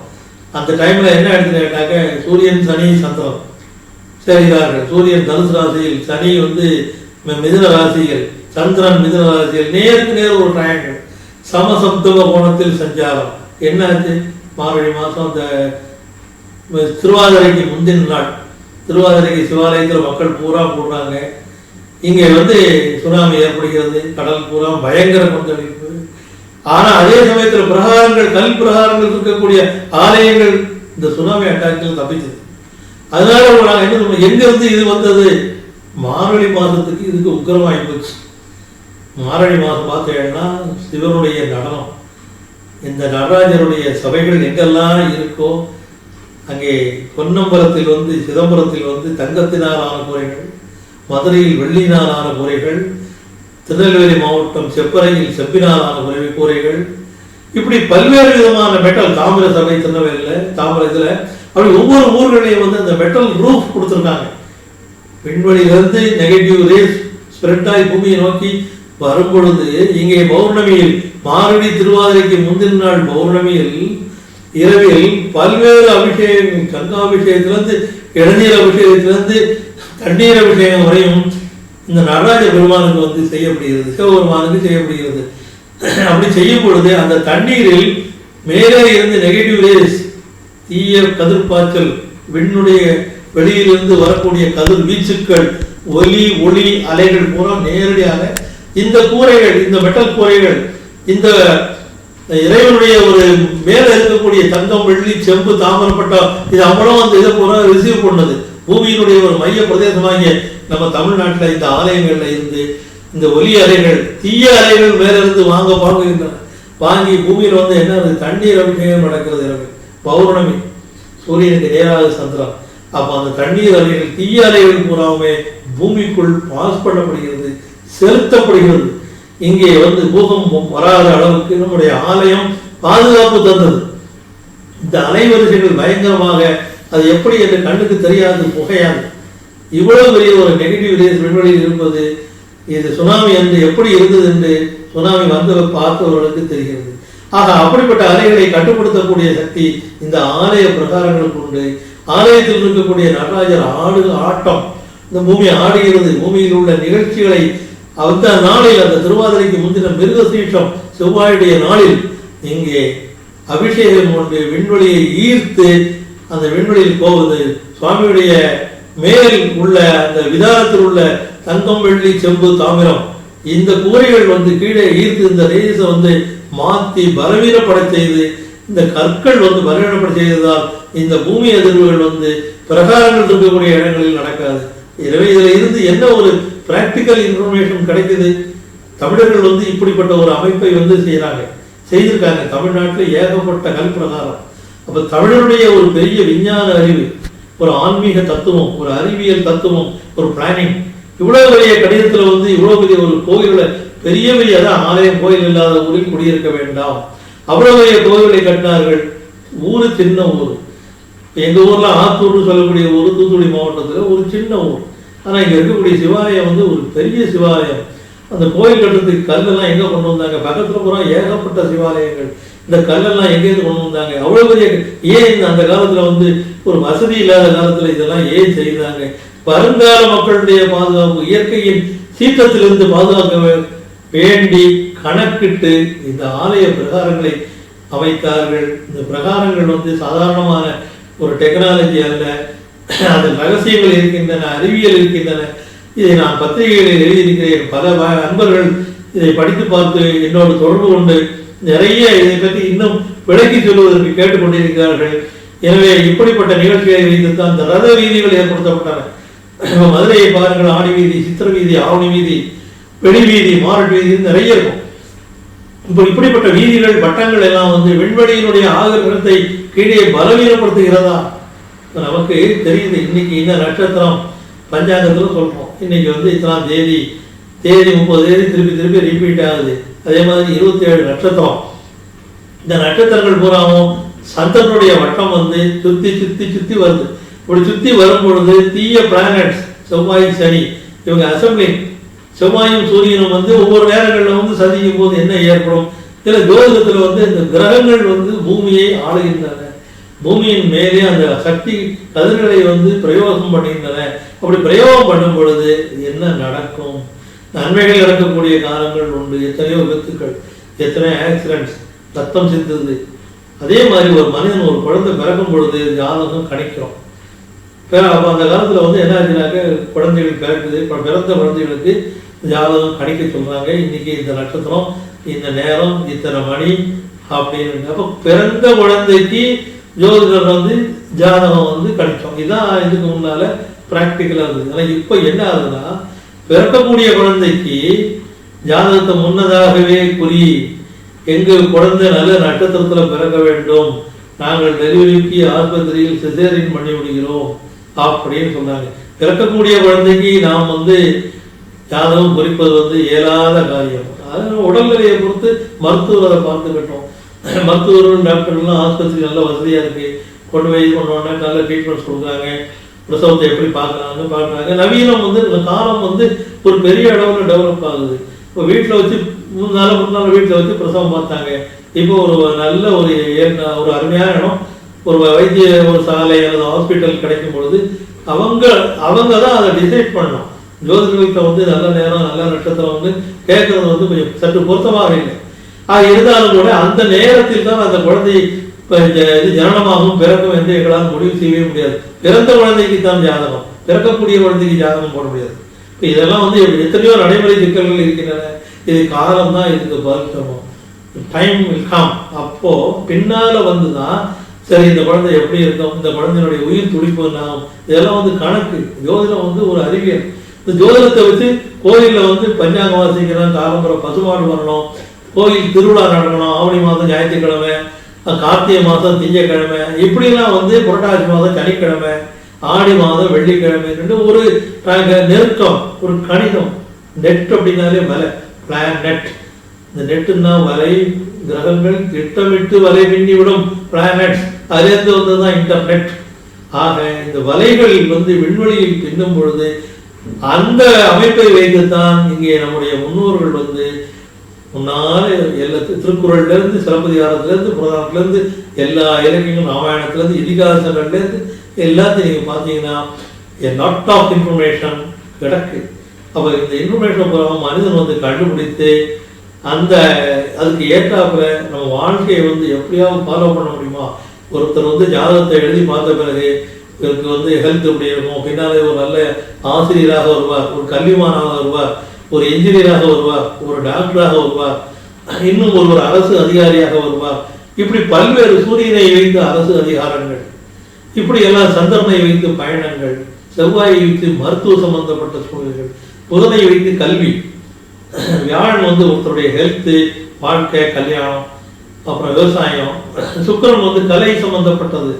அந்த டைம்ல என்ன எடுத்துன்னு கேட்டாக்க சூரியன் சனி சந்திரன் சேர்கிறார்கள். சூரியன் தனுசு ராசியில், சனி மிதுன ராசியில், சந்திரன் மிதுன ராசியில், நேருக்கு நேர் ஒரு ட்ரையாங்கிள் சமசப்தம கோணத்தில் சஞ்சாரம். என்னாச்சு? மார்கழி மாதம் அந்த திருவாதிரைக்கு முந்தின நாள், திருவாதிரைக்கு சிவாலயத்தில் மக்கள் பூரா போடுறாங்க. இங்கே சுனாமி ஏற்படுகிறது, கடல் பூரா பயங்கர கொந்தளிப்பு. ஆனால் அதே சமயத்தில் பிரகாரங்கள், கல் பிரகாரங்கள் இருக்கக்கூடிய ஆலயங்கள் இந்த சுனாமி அட்டாக்கில் தப்பிச்சது. அதனால நாங்கள் என்ன சொல்றோம், எங்க இது வந்தது? மார்கழி மாதத்துக்கு இதுக்கு உக்கிரமாகி போச்சு. மார்கழி மாதம் பார்த்தீங்கன்னா சிவனுடைய நடனம், இந்த நடராஜருடைய சபைகள் எங்கெல்லாம் இருக்கோ அங்கே பொன்னம்பலத்தில் சிதம்பரத்தில் தங்கத்தினால் ஆன கூரைகள், மதுரையில் வெள்ளினால் ஆன கூரைகள், திருநெல்வேலி மாவட்டம் செப்பறையில் செப்பினால் ஆன கூரைகள், இப்படி பல்வேறு விதமான மெட்டல், தாமிர சபை திருநெல்வேலியில் தாமிர இதில் அப்படி ஒவ்வொரு ஊர்களையும் அந்த மெட்டல் ரூஃப் கொடுத்துருக்காங்க. விண்வெளியிலிருந்து நெகட்டிவ் ரேஸ் ஸ்ப்ரெட் ஆகி பூமியை நோக்கி வரும் பொழுது இங்கே பௌர்ணமியில், மார்கழி திருவாதிரைக்கு முந்தின நாள் பௌர்ணமியில் இரவில் பல்வேறு அபிஷேகங்கள், கங்காபிஷேகத்திலிருந்து இளநீர் அபிஷேகத்திலிருந்து தண்ணீர் அபிஷேகம் வரையும் இந்த நடராஜ பெருமானுக்கு செய்யப்படுகிறது, சிவபெருமானுக்கு செய்யப்படுகிறது. அப்படி செய்யும் பொழுது அந்த தண்ணீரில் மேலே இருந்து நெகட்டிவ் ரேஸ், தீய கதிர்பாய்ச்சல், விண்ணுடைய வெளியிலிருந்து வரக்கூடிய கதிர் வீச்சுக்கள், ஒளி அலைகள் பூரா நேரடியாக இந்த கூரைகள், இந்த மெட்டல் கூரைகள், இந்த இறைவனுடைய ஒரு மேல இருக்கக்கூடிய தங்கம், வெள்ளி, செம்பு, தாமரப்பட்டம், இது அவ்வளவு இதை பூரா ரிசீவ் பண்ணது. பூமியினுடைய ஒரு மைய பிரதேசமாகிய நம்ம தமிழ்நாட்டில் இந்த ஆலயங்கள்ல இருந்து இந்த ஒலி அலைகள், தீய அலைகள் மேல இருந்து வாங்குகின்றன. வாங்கி பூமியில என்ன தண்ணீர் அபிஷேகம் நடக்கிறது. இரவு பௌர்ணமி, சூரியனுக்கு நேராக சந்திரன். அப்ப அந்த தண்ணீர் அலைகள், தீய அலைகள் பூராவுமே பூமிக்குள் பாஸ் பண்ணப்படுகிறது, செலுத்தப்படுகிறது. இங்கே பூகம்பம் வராத அளவுக்கு நம்முடைய ஆலயம் பாதுகாப்பு தந்தது. இந்த அலைவரிசைகள் பயங்கரமாக, அது எப்படி என்று கண்ணுக்கு தெரியாது, புகையாது. இவ்வளவு பெரிய ஒரு நெகட்டிவ் ரேஸ் விண்வெளியில் இருப்பது, இது சுனாமி என்று எப்படி இருந்தது என்று சுனாமி பார்த்தவர்களுக்கு தெரிகிறது. ஆக அப்படிப்பட்ட அலைகளை கட்டுப்படுத்தக்கூடிய சக்தி இந்த ஆலய பிரகாரங்களுக்கு உண்டு. ஆலயத்தில் இருக்கக்கூடிய நடராஜர் ஆட்டம், இந்த பூமி ஆடுகிறது. பூமியில் உள்ள நிகழ்ச்சிகளை அந்த நாளில், அந்த திருவாதிரைக்கு முந்தின மிருகசீஷம் செவ்வாயுடைய நாளில் இங்கே அபிஷேகம் கொண்டு விண்வெளியை ஈர்த்து அந்த விண்வெளியில் போவது. சுவாமியுடைய மேல் உள்ள அந்த விதாரத்தில் உள்ள தங்கம், வெள்ளி, செம்பு, தாமிரம், இந்த கூரைகள் கீழே ஈர்த்து இந்த ரேஸை மாற்றி பலவீனப்பட செய்து, இந்த கற்கள் பலவீனப்பட செய்ததால் இந்த பூமி அதிர்வுகள் பிரகாரங்கள் இருக்கக்கூடிய இடங்களில் நடக்காது. எனவே இதில் இருந்து என்ன ஒரு பிராக்டிக்கல் இன்ஃபர்மேஷன் கிடைக்குது? தமிழர்கள் இப்படிப்பட்ட ஒரு அமைப்பை செய்திருக்காங்க. தமிழ்நாட்டில் ஏகப்பட்ட கல் பிரகாரம். அப்ப தமிழருடைய ஒரு பெரிய விஞ்ஞான அறிவு, ஒரு ஆன்மீக தத்துவம், ஒரு அறிவியல் தத்துவம், ஒரு பிளானிங், இவ்வளவு பெரிய கடிதத்தில் இவ்வளவு பெரிய ஒரு கோயில்களை, பெரிய பெரிய ஆலயம், கோயில் இல்லாத ஊரில் குடியிருக்க வேண்டாம், அவ்வளவு பெரிய கோயில்களை கட்டினார்கள். ஊரு சின்ன ஊர். எங்க ஊர்ல ஆத்தூர்னு சொல்லக்கூடிய ஊர் தூத்துக்குடி மாவட்டத்தில் ஒரு சின்ன ஊர். ஆனா இங்க இருக்கக்கூடிய சிவாலயம் ஒரு பெரிய சிவாலயம். அந்த கோயில் கட்டுறதுக்கு கல்லெல்லாம் எங்க கொண்டு வந்தாங்க? பக்கத்துல பூரா ஏகப்பட்ட சிவாலயங்கள். இந்த கல்லெல்லாம் எங்கேயிருந்து கொண்டு வந்தாங்க? அவ்வளவு பெரிய ஏன் அந்த காலத்துல வந்து ஒரு வசதி இல்லாத காலத்துல இதெல்லாம் ஏன் செய்தாங்க? வருங்கால மக்களுடைய பாதுகாப்பு, இயற்கையின் சீற்றத்திலிருந்து பாதுகாக்க வேண்டி கணக்கிட்டு இந்த ஆலய பிரகாரங்களை அமைத்தார்கள். இந்த பிரகாரங்கள் வந்து சாதாரணமான ஒரு டெக்னாலஜி அல்ல, அது ரகசியங்கள் இருக்கின்றன, அறிவியல் இருக்கின்றன. இதை நான் பத்திரிகைகளில் எழுதியிருக்கிறேன். பல அன்பர்கள் இதை படித்து பார்த்து என்னோடு தொடர்பு கொண்டு நிறைய இதை பற்றி இன்னும் விளக்கி சொல்வதற்கு கேட்டுக்கொண்டிருக்கிறார்கள். எனவே இப்படிப்பட்ட நிகழ்ச்சிகளை வைத்துத்தான் இந்த ரத வீதிகள் ஏற்படுத்தப்பட்டன. மதுரையை பாருங்கள், ஆடி வீதி, சித்திர வீதி, ஆவணி வீதி, வெளி வீதி, மாரட் வீதி நிறைய இருக்கும். இப்படிப்பட்ட வீதிகள், வட்டங்கள் எல்லாம் வந்து விண்வெளியினுடைய ஆகிரகத்தை கீழே பலவீனப்படுத்துகிறதா? நமக்கு தெரியுது. இன்னைக்கு இந்த நட்சத்திரம் பஞ்சாங்கத்தில் சொல்றோம், இன்னைக்கு வந்து இத்தனாம் தேதி 30 தேதி திருப்பி ரிப்பீட் ஆகுது. அதே மாதிரி 27 நட்சத்திரம். இந்த நட்சத்திரங்கள் பூராவும் சந்திரனுடைய வட்டம் வந்து சுத்தி வருது. இப்படி சுத்தி வரும் பொழுது தீய பிளானட்ஸ், செவ்வாய், சனி, இவங்க அசம்பிளிங். செவ்வாயும் சூரியனும் வந்து ஒவ்வொரு நேரங்களில் வந்து சந்திக்கும் போது என்ன ஏற்படும்? இதில் ஜோதிடத்தில் வந்து இந்த கிரகங்கள் வந்து பூமியை ஆளுகின்றன. பூமியின் மேலே அந்த சக்தி கதிர்களை வந்து பிரயோகம் பண்ணுகின்றன. அப்படி பிரயோகம் பண்ணும் பொழுது என்ன நடக்கும்? நன்மைகள் இறக்கக்கூடிய காலங்கள் உண்டு. எத்தனையோ விபத்துக்கள், எத்தனை ஆக்சிடென்ட்ஸ், ரத்தம் சிந்துது. அதே மாதிரி ஒரு மனிதன், ஒரு குழந்தை பிறக்கும் பொழுது ஜாதகம் கணிக்கிறோம். அப்போ அந்த காலத்தில் வந்து என்ன ஆச்சுனாக்க, குழந்தைகள் பிறக்குது, பிறந்த குழந்தைகளுக்கு ஜாதகம் கணிக்க சொல்றாங்க. இன்னைக்கு இந்த நட்சத்திரம், இந்த நேரம், இத்தனை மணி அப்படின்னு. அப்போ பிறந்த குழந்தைக்கு ஜோதிடர் வந்து ஜாதகம் வந்து கணிச்சோம். இதுதான் இதுக்கு முன்னால பிராக்டிக்கலா இருந்தது. ஆனால் இப்போ என்ன ஆகுதுன்னா, பிறக்கக்கூடிய குழந்தைக்கு ஜாதகத்தை முன்னதாகவே குறி, எங்கள் குழந்தை நல்ல நட்சத்திரத்துல பிறக்க வேண்டும், நாங்கள் டெலிவரிக்கு ஆஸ்பத்திரியில் சிசேரியன் பண்ணி விடுகிறோம் அப்படின்னு சொன்னாங்க. பிறக்கக்கூடிய குழந்தைக்கு நாம் வந்து ஜாதகம் குறிப்பது வந்து இயலாத காரியம். அதனால உடல்நிலையை பொறுத்து மருத்துவர் அதை பார்த்துக்கிட்டோம். மருத்துவர்கள், டாக்டர்லாம் ஆஸ்பத்திரி நல்ல வசதியா இருக்கு, கொண்டு போய் நல்ல ட்ரீட்மெண்ட்ஸ் கொடுக்குறாங்க. பிரசவத்தை எப்படி பார்க்குறாங்க. நவீனம் வந்து காலம் வந்து ஒரு பெரிய அளவில் டெவலப் ஆகுது. இப்போ வீட்டில் வச்சு முன்னாள் வீட்டில் வச்சு பிரசவம் பார்த்தாங்க. இப்போ ஒரு நல்ல ஒரு அருமையான இடம், ஒரு வைத்திய ஒரு சாலை அல்லது ஹாஸ்பிட்டல் கிடைக்கும் பொழுது அவங்க தான் அதை டிசைட் பண்ணணும். ஜோதிடர்கிட்ட வந்து நல்ல நேரம், நல்ல நட்சத்திரம் வந்து கேட்கறது வந்து கொஞ்சம் சற்று பொருத்தமாக இல்லை. இருந்தாலும் கூட அந்த நேரத்தில் தான் அந்த குழந்தை இது ஜனனமாகவும் பிறக்கும் என்று எங்களால் முடிவு செய்யவே முடியாது. பிறந்த குழந்தைக்கு தான் ஜாதகம், பிறக்கக்கூடிய குழந்தைக்கு ஜாதகம் போட முடியாது. இப்போ இதெல்லாம் வந்து எத்தனையோ நடைமுறை சிக்கல்கள் இருக்கின்றன. இது காலம் தான் இதுக்கு பதில். Time will come. அப்போ பின்னால வந்துதான் சரி இந்த குழந்தை எப்படி இருக்கும், இந்த குழந்தையினுடைய உயிர் துடிப்பு என்னாகும், இதெல்லாம் வந்து கணக்கு. ஜோதிடம் வந்து ஒரு அறிவியல். இந்த ஜோதிடத்தை வச்சு கோயிலில் வந்து பஞ்சாங்கம் வாசிக்கிறோம், காலம்புற பசுமாடு வரணும், கோயில் திருவிழா நடக்கணும், ஆவணி மாதம் ஞாயிற்றுக்கிழமை, கார்த்திகை மாதம் திங்கக்கிழமை, இப்படிலாம் வந்து புரட்டாசி மாதம் சனிக்கிழமை, ஆடி மாதம் வெள்ளிக்கிழமை, ஒரு நெருக்கம், ஒரு கணிதம். நெட் அப்படின்னாலே வலை, பிளான் நெட். இந்த நெட்டுன்னா வலை, கிரகங்கள் திட்டமிட்டு வலை பின்னிவிடும் பிளானட்ஸ், அதிலிருந்து வந்ததுதான் இன்டர்நெட். ஆக இந்த வலைகள் வந்து விண்வெளியில் பின்னும் பொழுது அந்த அமைப்பை வைத்துத்தான் இங்கே நம்முடைய முன்னோர்கள் வந்து முன்னால எல்லாத்தையும் திருக்குறள்ல இருந்து, சிலப்பதிகாரத்துல இருந்து, புராணத்துல இருந்து, எல்லா இலக்கியங்களும், ராமாயணத்துல இருந்து, இதிகாசங்கள்ல இருந்து எல்லாத்தையும் நீங்க பாத்தீங்கன்னா லாட் ஆஃப் இன்ஃபர்மேஷன் கிடக்கு. அப்ப இந்த இன்ஃபர்மேஷன் மனிதன் வந்து கண்டுபிடித்து அந்த அதுக்கு ஏற்றாப்புல நம்ம வாழ்க்கையை வந்து எப்படியாவது ஃபாலோ பண்ண முடியுமா? ஒருத்தர் வந்து ஜாதகத்தை எழுதி பார்த்த பிறகு இவருக்கு வந்து ஹெல்த் எப்படி இருக்கும், பின்னாலே ஒரு நல்ல ஆசிரியராக வருவார், ஒரு கல்விமானாக வருவார், ஒரு என்ஜினியராக வருவார், ஒரு டாக்டராக வருவார், இன்னும் ஒரு அரசு அதிகாரியாக வருவார். இப்படி பல்வேறு சூரியனை வைத்து அரசு அதிகாரங்கள், இப்படி எல்லாம் சந்திரனை வைத்து பயணங்கள், செவ்வாயை வைத்து மருத்துவ சம்பந்தப்பட்ட சூழ்நிலைகள், புதனை வைத்து கல்வி, வியாழன் வந்து ஒருத்தருடைய ஹெல்த்து, வாழ்க்கை, கல்யாணம், அப்புறம் விவசாயம், சுக்கிரன் வந்து கலை சம்பந்தப்பட்டது,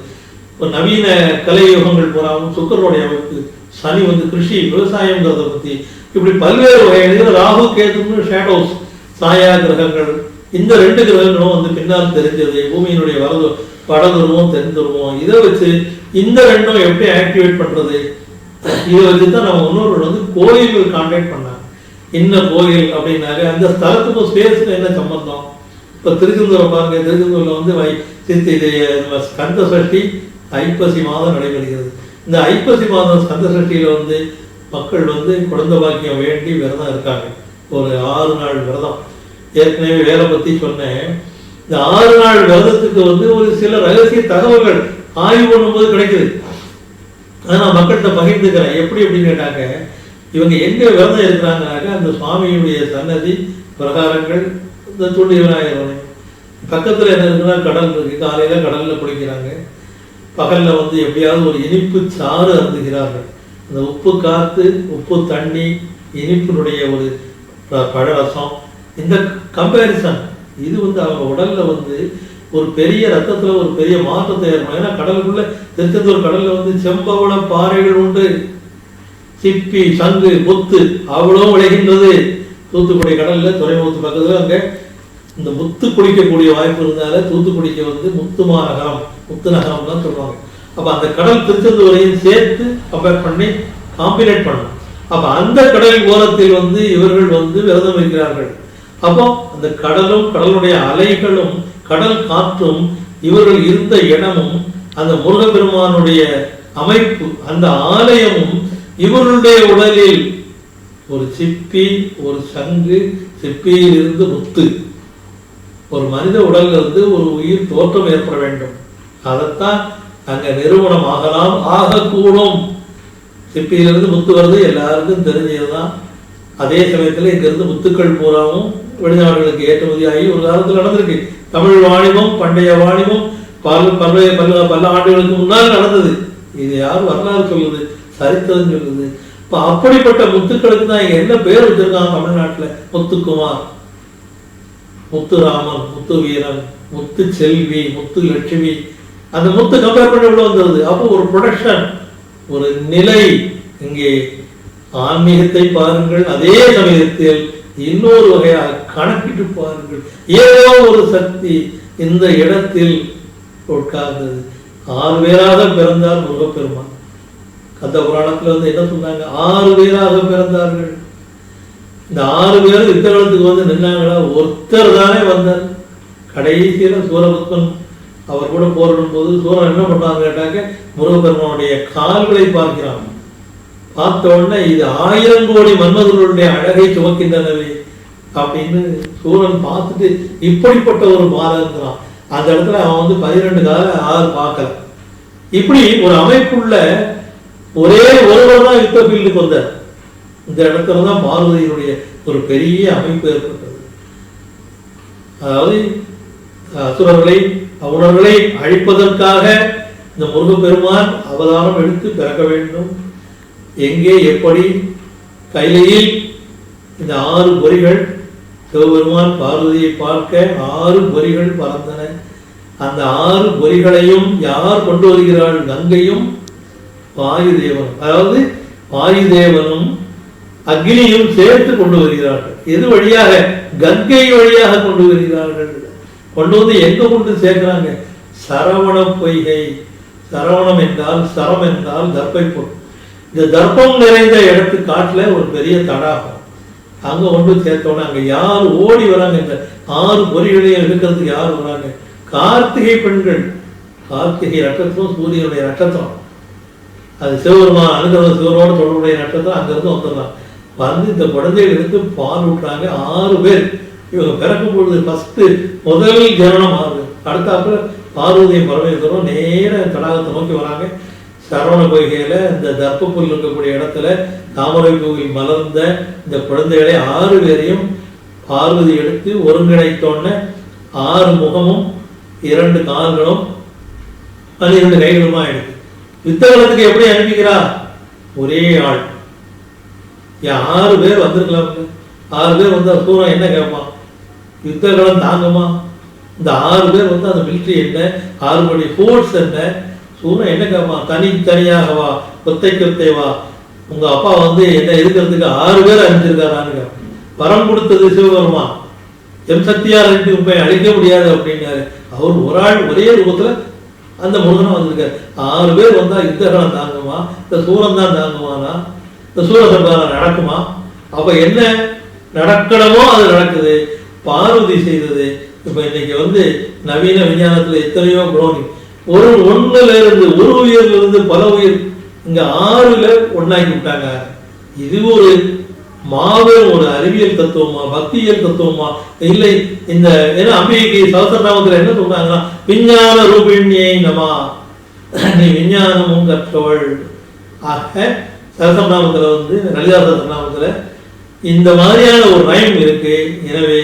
இப்போ நவீன கலை யுகங்கள் பூராவும் சுக்கிரனுடைய அமைப்பு, சனி வந்து கிருஷி, விவசாயங்கிறத பற்றி, இப்படி பல்வேறு வகைகள். ராகு, கேதுன்னு ஷேடோஸ், சாயா கிரகங்கள். இந்த 2 கிரகங்களும் வந்து பின்னால் தெரிஞ்சது, பூமியினுடைய வடதுருவம் தென்துருவம். இதை வச்சு இந்த 2ம் எப்படி ஆக்டிவேட் பண்றது, இதை வச்சுதான் நம்ம முன்னோர்கள் வந்து கோயில்கள் கான்டாக்ட் பண்ணாங்க. என்ன கோயில் அப்படின்னாக்க அந்த ஸ்தலத்துக்கும் ஸ்பேஸுக்கும் என்ன சம்பந்தம், இப்போ திருச்செந்தூரை பாருங்க, திருச்செந்தூரில் வந்து ஸ்கந்த சஷ்டி ஐப்பசி மாதம் நடைபெறுகிறது. இந்த ஐப்பசி மாதம் ஸ்கந்த சஷ்டியில் வந்து மக்கள் வந்து குழந்தை பாக்கியம் வேண்டி விரதம் இருக்காங்க. ஒரு 6 நாள் விரதம். ஏற்கனவே வேலை பற்றி சொன்னேன். இந்த 6 நாள் விரதத்துக்கு வந்து ஒரு சில ரகசிய தகவல்கள் ஆய்வு பண்ணும்போது கிடைக்குது. அதை நான் மக்கள்கிட்ட பகிர்ந்துக்கிறேன். எப்படி அப்படின்னு கேட்டாங்க, இவங்க எங்கே விரதம் இருக்கிறாங்கனாக்க அந்த சுவாமியுடைய சன்னதி பிரகாரங்கள், இந்த தூண்டி விநாயகர் பக்கத்தில் என்ன இருக்குன்னா கடல் இருக்கு. காலையில் கடலில் குளிக்கிறாங்க. பகலில் வந்து எப்படியாவது ஒரு இனிப்பு சாறு அருந்துகிறார்கள். அந்த உப்பு காற்று, உப்பு தண்ணி, இனிப்பினுடைய ஒரு பழரசம், இந்த கம்பேரிசன் இது வந்து அவங்க உடல்ல வந்து ஒரு பெரிய ரத்தத்தில் ஒரு பெரிய மாற்றத்தை ஏற்படும். ஏன்னா கடலுக்குள்ள திருச்செந்தூர் கடலில் வந்து செம்பவள பாறைகள் உண்டு. சிப்பி, சங்கு, முத்து அவ்வளோ விளைகின்றது. தூத்துக்குடி கடலில் துறைமுகத்து பக்கத்தில் அங்கே இந்த முத்து குடிக்கக்கூடிய வாய்ப்பு இருந்தால தூத்துக்குடிக்கு வந்து முத்துமா நகரம், முத்து நகரம் தான் சொல்லுவாங்க. அப்போ அந்த கடல் திருச்செந்தூரையும் சேர்த்து கம்பேர் பண்ணி காம்பினேட் பண்ணணும். அப்போ அந்த கடல் ஓரத்தில் வந்து இவர்கள் வந்து விரதம் வைக்கிறார்கள். அப்போ அந்த கடலும் கடலுடைய அலைகளும் கடல் காற்றும் இவர்கள் இருந்த இடமும் அந்த முருகப்பெருமானுடைய அமைப்பு, அந்த ஆலயமும் இவர்களுடைய உடலில் ஒரு சிப்பி, ஒரு சங்கு, சிப்பியில் இருந்து முத்து, ஒரு மனித உடல்ல இருந்து ஒரு உயிர் தோற்றம் ஏற்பட வேண்டும். அதைத்தான் அங்க நிறுவனம் ஆகலாம், ஆகக்கூடும். சிப்பியிலிருந்து முத்து வருது எல்லாருக்கும் தெரிஞ்சதுதான். அதே சமயத்தில் இங்கிருந்து முத்துக்கள் பூராவும் வெளிநாடுகளுக்கு ஏற்றுமதி ஆகி ஒரு காலத்தில் நடந்திருக்கு. தமிழ் வாணிபம், பண்டைய வாணிபம் பல ஆண்டுகளுக்கு முன்னால் நடந்தது. இது யார் வரலாறு சொல்லுது, சரித்திரம் சொல்லுது. இப்போ அப்படிப்பட்ட முத்துக்களுக்கு தான் இங்க என்ன பேர் வச்சிருக்காங்க தமிழ்நாட்டில்? முத்துக்குமார், முத்துராமன், முத்து வீரன், முத்து செல்வி, முத்து லட்சுமி. அந்த முத்து கம்பேர் பண்ணி உள்ள வந்துருது. அப்போ ஒரு ப்ரொடக்ஷன், ஒரு நிலை. இங்கே ஆன்மீகத்தை பாருங்கள், அதே சமயத்தில் இன்னொரு வகையாக கணக்கிட்டு பாருங்கள். ஏதோ ஒரு சக்தி இந்த இடத்தில் உட்கார்ந்தது. 6 பேராக பிறந்தார் முருகப்பெருமான். கந்த புராணத்துல வந்து என்ன சொன்னாங்க? 6 பேராக பிறந்தார்கள். இந்த 6 பேரும் யுத்தகலத்துக்கு வந்து நின்னாங்களா? ஒருத்தர் தானே வந்தார். கடைசியில சூரபத்மன் அவர் கூட போரிடும் போது சூரன் என்ன பண்ணாங்க கேட்டாங்க, முருகப்பெருமானுடைய கால்களை பார்க்கிறாங்க. பார்த்த உடனே இது 1000 கோடி மன்மதர்களுடைய அழகை சுமக்கின்றனவே அப்படின்னு சூரன் பார்த்துட்டு இப்படிப்பட்ட ஒரு பாலங்கிறான். அந்த இடத்துல அவன் வந்து 12 கால 6 பார்க்கல. இப்படி ஒரு அமைப்புள்ள ஒரே ஒருவர் தான் யுத்த ஃபீல்டுக்கு வந்தார். இந்த இடத்துல தான் பார்வதியினுடைய ஒரு பெரிய அமைப்பு ஏற்பட்டது. அதாவது அசுரர்களை அவுணர்களை அழிப்பதற்காக இந்த முருகப்பெருமான் அவதாரம் எடுத்து பிறக்க வேண்டும். எங்கே, எப்படி? கைலையில் இந்த 6 பொறிகள், சிவபெருமான் பார்வதியை பார்க்க 6 பொறிகள் பறந்தன. அந்த 6 பொறிகளையும் யார் கொண்டு வருகிறாள்? கங்கையும் வாயுதேவனும். அதாவது வாயுதேவனும் அக்னியும் சேர்த்து கொண்டு வருகிறார்கள். எது வழியாக? கங்கை வழியாக கொண்டு வருகிறார்கள். கொண்டு வந்து எங்க கொண்டு சேர்க்கிறாங்க? சரவண பொய்கை. சரவணம் என்றால், சரம் என்றால் தர்ப்பை பொருள். இந்த தர்ப்பம் நிறைந்த இடத்து காட்டுல ஒரு பெரிய தடாகம். அங்க கொண்டு சேர்த்தோன்னா அங்க யார் ஓடி வராங்க? இந்த 6 பொறிகளையும் எடுக்கிறதுக்கு யார் வராங்க? கார்த்திகை பெண்கள். கார்த்திகை நட்சத்திரம் சூரியனுடைய நட்சத்திரம். அது சிவபெருமான் அனுகிரக சிவனோடு தொடர்புடைய நட்சத்திரம். அங்கிருந்து வந்துடலாம். வந்து இந்த குழந்தைகளுக்கு பால் ஊட்டுறாங்க. 6 பேர். இவங்க பிறக்கும் பொழுது முதல் ஜனனம் ஆகுது. அடுத்தாப்புல பார்வதியும் பரமேஸ்வரரும் நேர தடாகத்தை நோக்கி வராங்க. சரவண பொய்கையில இந்த தர்ப்பப்புல் இருக்கக்கூடிய இடத்துல தாமரை பூவில் மலர்ந்த இந்த குழந்தைகளை 6 பேரையும் பார்வதி எடுத்து ஒருங்கிணைத்தோன்ன 6 முகமும் 2 கால்களும் 12 கைகளுமா எடுத்து யுத்தகலத்துக்கு எப்படி அனுப்பிக்கிறா? ஒரே ஆள். 6 பேர் வந்திருக்கலாம். 6 பேர் வந்தா சூரன் என்ன கேட்பான்? யுத்தகலம் தாங்குமா? இந்த 6 பேர் வந்து அந்த மிலிட்ரி என்ன, 6 கோடி ஃபோர்ஸ் என்ன? சூரன் என்ன கேட்பான்? தனியாக வா, கொத்தை வா. உங்க அப்பா வந்து என்ன இருக்கிறதுக்கு 6 பேர் அனுப்பிச்சிருக்காரான்னு கேட்பான். வரம் கொடுத்தது சிவபெருமான். எம் சக்தியார் போய் அழிக்க முடியாது அப்படின்னாரு. அவர் ஒரு ஆள் ஒரே ரூபத்துல அந்த முருகனும் வந்திருக்காரு. 6 பேர் வந்தா யுத்தகலம் தாங்குமா? இந்த சூரன் தான் தாங்குவானா? இந்த சூரசம்ஹாரம் நடக்குமா? அப்ப என்ன நடக்கணுமோ அது நடக்குது. பார்வதி செய்தது இப்போ இன்னைக்கு வந்து நவீன விஞ்ஞானத்தில் எத்தனையோ குளோனிங், ஒன்றுல இருந்து ஒரு உயிர்ல இருந்து பல உயிர் இங்க 6ல ஒன்னாக்கி விட்டாங்க. இது ஒரு மாபெரும் ஒரு அறிவியல் தத்துவமா, பக்தியியல் தத்துவமா இல்லை? இந்த ஏன்னா அம்பிகைக்கு சகஸ்ரநாமத்துல என்ன சொல்றாங்கன்னா, விஞ்ஞான ரூபிணியை நமா, நீ விஞ்ஞானமும் கற்றவள். ஆக சகஸ்ரநாமத்துல வந்து லலிதா சகஸ்ரநாமத்துல இந்த மாதிரியான ஒரு ரைம் இருக்கு. எனவே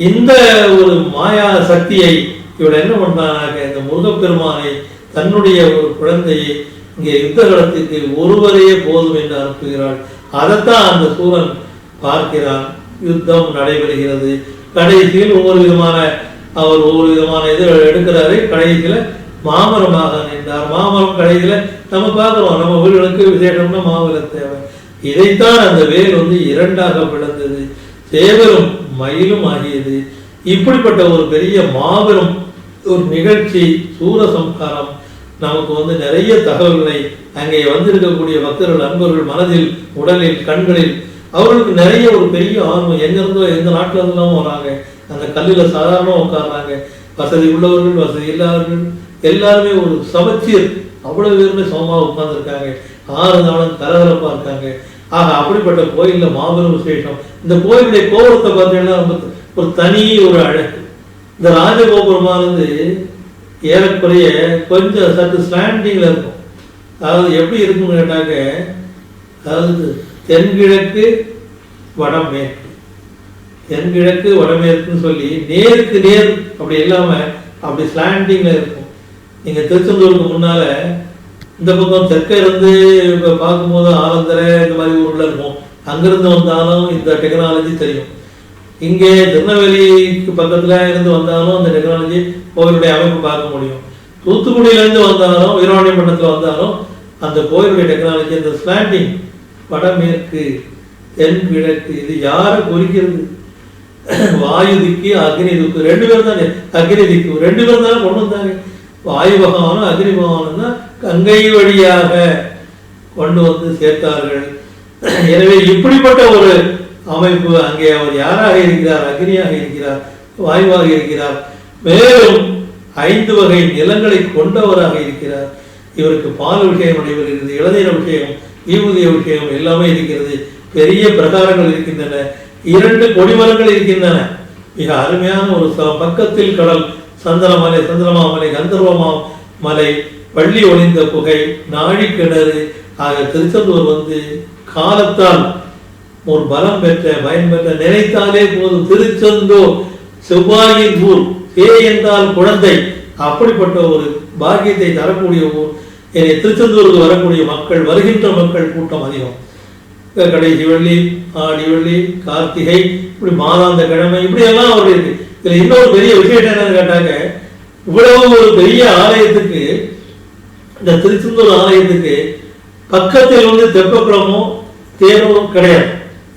இந்த ஒரு மாயா சக்தியை இவள் என்ன பண்றாங்க, இந்த முருகப்பெருமானை தன்னுடைய ஒரு குழந்தையை இங்கே யுத்த களத்துக்கு ஒருவரையே போதும் என்று அனுப்புகிறாள். அதைத்தான் அந்த சூரன் பார்க்கிறான். யுத்தம் நடைபெறுகிறது. கடைசியில் ஒவ்வொரு விதமான இது எடுக்கிறாரு. கடைசியில மாமரமாக நின்றார். மாமரம் கடைசியில நம்ம பார்க்கிறோம், நம்ம வீடுகளுக்கு விசேஷம்னா மாமரம் தேவை. இதைத்தான் அந்த வேல் வந்து 2ஆக பிளந்தது, சேவலும் மயிலும் ஆகியது. இப்படிப்பட்ட ஒரு பெரிய மாபெரும் ஒரு நிகழ்ச்சி சூரசம்ஹாரம் நமக்கு வந்து நிறைய தகவல்களை அங்கே வந்திருக்கக்கூடிய பக்தர்கள் அன்பர்கள் மனதில், உடலில், கண்களில் அவர்களுக்கு நிறைய ஒரு பெரிய ஆர்வம். எங்கிருந்தோ எந்த நாட்டில இருந்தெல்லாம் வராங்க. அந்த கல்லில் சாதாரணமாக உட்கார்றாங்க. வசதி உள்ளவர்கள், வசதி இல்லாதவர்கள் எல்லாருமே ஒரு சமச்சீர், அவ்வளவு பேருமே சமமாக உட்கார்ந்துருக்காங்க. 6 நாளும் கலகலப்பா இருக்காங்க. ஆக அப்படிப்பட்ட கோயில்ல மாபெரும் விசேஷம். இந்த கோயிலுடைய கோபுரத்தை பார்த்தீங்கன்னா ஒரு தனி ஒரு அழகு. இந்த ராஜகோபுரமானது ஏறக்குறைய கொஞ்சம் சற்று ஸ்லாண்டிங்ல இருக்கும். அதாவது எப்படி இருக்குன்னு கேட்டாக்க, அதாவது தென்கிழக்கு வடமேற்கு, தென்கிழக்கு வடமேற்குன்னு சொல்லி நேருக்கு நேர் அப்படி இல்லாம அப்படி ஸ்லாண்டிங்ல இருக்கும். நீங்க திருச்செந்தூருக்கு முன்னால இந்த பக்கம் தெற்க இருந்து பார்க்கும்போது ஆலந்தரை இந்த மாதிரி ஊர்ல இருக்கும். அங்கிருந்து வந்தாலும் இந்த டெக்னாலஜி தெரியும். இங்கே திருநெல்வேலிக்கு பக்கத்துல இருந்து வந்தாலும் அந்த டெக்னாலஜி கோயிலுடைய அமைப்பு பார்க்க முடியும். தூத்துக்குடியிலேருந்து வந்தாலும், வீரவாணியப்பட்டினத்தில் வந்தாலும் அந்த கோயிலுடைய டெக்னாலஜி, அந்த ஸ்லாண்டிங் வடமேற்கு தென்கிழக்கு, இது யாரை குறிக்கிறது? வாயு திக்கு அக்னி திக்கு 2 பேர் தானே. அக்னி திக்கு 2 பேர் தானே கொண்டு வந்தாங்க. வாயு பகவானும் அக்னி பகவானும் தான் கங்கை வழியாக கொண்டு வந்து சேர்த்தார்கள். எனவே இப்படிப்பட்ட ஒரு அமைப்பு அங்கே அவர் யாராக இருக்கிறார்? அக்னியாக இருக்கிறார், வாயுவாக இருக்கிறார். மேலும் 5 வகை நிலங்களை கொண்டவராக இருக்கிறார். இவருக்கு பால் விஷயம் நடைபெறுகிறது, இளநீர் விஷயம், ஈவுதிய விஷயம் எல்லாமே இருக்கிறது. பெரிய பிரகாரங்கள் இருக்கின்றன, 2 கொடிமரங்கள் இருக்கின்றன. மிக அருமையான ஒரு பக்கத்தில் கடல், சந்தனமலை, சந்திரமாமலை, கந்தர்வமா மலை, பள்ளி ஒளிந்த புகை, நாழிக்கிணறு. ஆக திருச்செந்தூர் வந்து காலத்தால் ஒரு பலம் பெற்ற, பயன் பெற்ற, நினைத்தாலே போதும் திருச்செந்தூர் செவ்வாயின் ஊர், சே என்றால் குழந்தை, அப்படிப்பட்ட ஒரு பாக்கியத்தை தரக்கூடிய ஊர். திருச்செந்தூருக்கு வரக்கூடிய மக்கள், வருகின்ற மக்கள் கூட்டம் அதிகம். கடைசி வெள்ளி, ஆடி வெள்ளி, கார்த்திகை, இப்படி மாதாந்த கிழமை, இப்படி எல்லாம் அவர் இருக்கு. இதுல இன்னொரு பெரிய விசேஷம் என்னன்னு கேட்டாங்க, இவ்வளவு ஒரு பெரிய ஆலயத்துக்கு, இந்த திருச்செந்தூர் ஆலயத்துக்கு பக்கத்தில் வந்து தெப்பக்குளமோ தேரோ கிடையாது.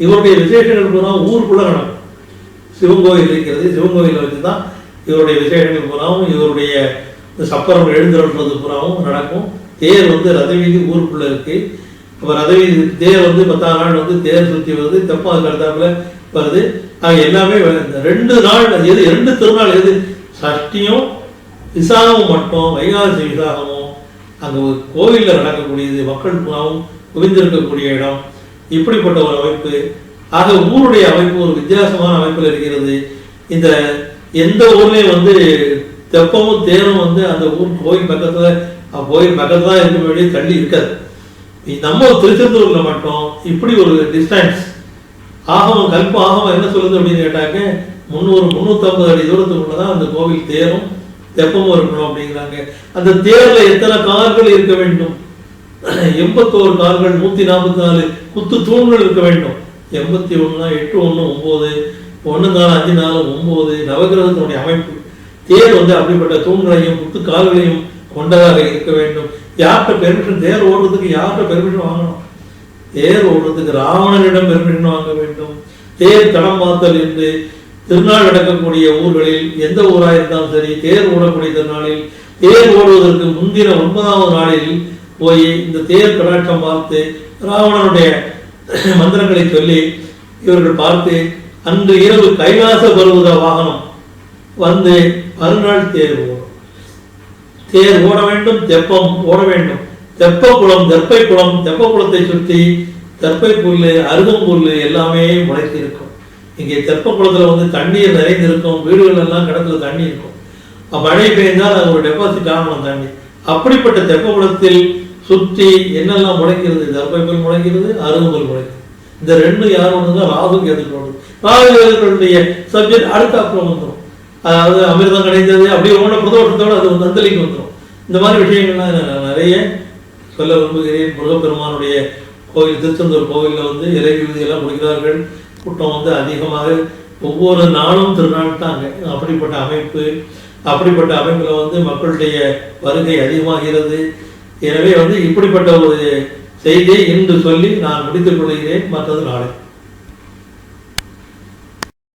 இவருடைய விசேஷங்கள் பூரா ஊருக்குள்ள நடக்கும். சிவன் கோயில் இருக்கிறது, சிவன் கோயிலை வச்சுதான் இவருடைய விசேஷங்கள் பூராவும், இவருடைய சப்பரம் எழுந்துறது பூராவும் நடக்கும். தேர் வந்து ரதவீதி ஊருக்குள்ள இருக்கு. அப்ப ரதவீதி தேர் வந்து 10ஆம் நாள் வந்து தேர் சுற்றி வருது, தெப்பம் அது கடுத்தாப்புல வருது. ஆக எல்லாமே 2 நாள், எது 2 திருநாள், எது சஷ்டியும் விசாகமும் மட்டும், வைகாசி விசாகமும் அங்க ஒரு கோவில்ல நடக்கக்கூடியது. மக்கள் பூராவும் குவிந்திருக்கக்கூடிய இடம். இப்படிப்பட்ட ஒரு அமைப்பு. ஆக ஊருடைய அமைப்பு ஒரு வித்தியாசமான அமைப்பில் இருக்கிறது. இந்த எந்த ஊர்லயும் வந்து தெப்பமும் தேரும் வந்து அந்த ஊர் கோயில் பக்கத்துல தான் இருக்க வேண்டிய தள்ளி இருக்காது. நம்ம திருச்செந்தூர்ல மட்டும் இப்படி ஒரு டிஸ்டன்ஸ். ஆகமம் கல்ப ஆகமம் என்ன சொல்லுது அப்படின்னு கேட்டாக்க, 350 அடி தூரத்துக்குள்ளதான் அந்த கோவில் தேரும் தெப்பமும் இருக்கணும் அப்படிங்கிறாங்க. அந்த தேர்ல எத்தனை கார்கள் இருக்க வேண்டும்? 81 கார்கள், 144 குத்து தூண்கள் இருக்க வேண்டும். 81 8 1 9 1 4 5 4 9 நவகிரகத்தினுடைய அமைப்பு. தேர் வந்து அப்படிப்பட்ட தூண்களையும் குத்து கால்களையும் கொண்டதாக இருக்க வேண்டும். யார்கிட்ட பெர்மிஷன்? தேர் ஓடுறதுக்கு யார்கிட்ட பெர்மிஷன் வாங்கணும்? தேர் ஓடுறதுக்கு ராவணனிடம் பெர்மிஷன் வாங்க வேண்டும். தேர் தடம் பார்த்தல் என்று திருநாள் நடக்கக்கூடிய ஊர்களில், எந்த ஊராக இருந்தாலும் சரி, தேர் ஓடக்கூடிய திருநாளில், தேர் ஓடுவதற்கு முந்தின 9ஆவது நாளில் போய் இந்த தேர் கடாட்சம் பார்த்து ராவணனுடைய மந்திரங்களை சொல்லி இவர்கள் பார்த்து, அன்று இரவு கைலாச பருவத வாகனம், வந்து மறுநாள் தேர் ஓடும். தேர் ஓட வேண்டும், தெப்பம் ஓட வேண்டும். தெப்ப குளம், தெப்பை குளம், தெப்ப குளத்தை சுற்றி தெப்பை புல், அருகம்புல் எல்லாமே முளைத்து இருக்கும். இங்கே தெப்ப குளத்துல வந்து தண்ணீர் நிறைந்திருக்கும், வீடுகள் எல்லாம் கிடத்துல தண்ணி இருக்கும். மழை பெய்ந்தால் அது ஒரு டெபாசிட் ஆகணும் தண்ணி. அப்படிப்பட்ட தெப்ப குளத்தில் சுற்றி என்னெல்லாம் முளைக்கிறது? தெப்பை புல் முளைக்கிறது, அருகம்புல் முளைக்கிறது. இந்த ரெண்டு யார் ஒன்று ராகு கேதுக்களோடு. ராகு கேதுக்களுடைய சப்ஜெக்ட் அடுத்தாப்புல வந்துடும். அதாவது அமிர்தம் கிடைத்தது அப்படியே ஒவ்வொரு பிரதோஷத்தோடு அது வந்து அந்தலிக்கு வந்துடும். இந்த மாதிரி விஷயங்கள்லாம் நான் நிறைய சொல்ல விரும்புகிறேன். முருகப்பெருமானுடைய கோவில், திருச்செந்தூர் கோவிலில் வந்து இறை விருதியெல்லாம் முடிக்கிறார்கள். கூட்டம் வந்து அதிகமாக ஒவ்வொரு நாளும் திருநாள் தாங்க. அப்படிப்பட்ட அமைப்பில் வந்து மக்களுடைய வருகை அதிகமாகிறது. எனவே வந்து இப்படிப்பட்ட ஒரு செய்தியை இன்று சொல்லி நான் முடித்துக் கொள்கிறேன். மற்றது நாளை.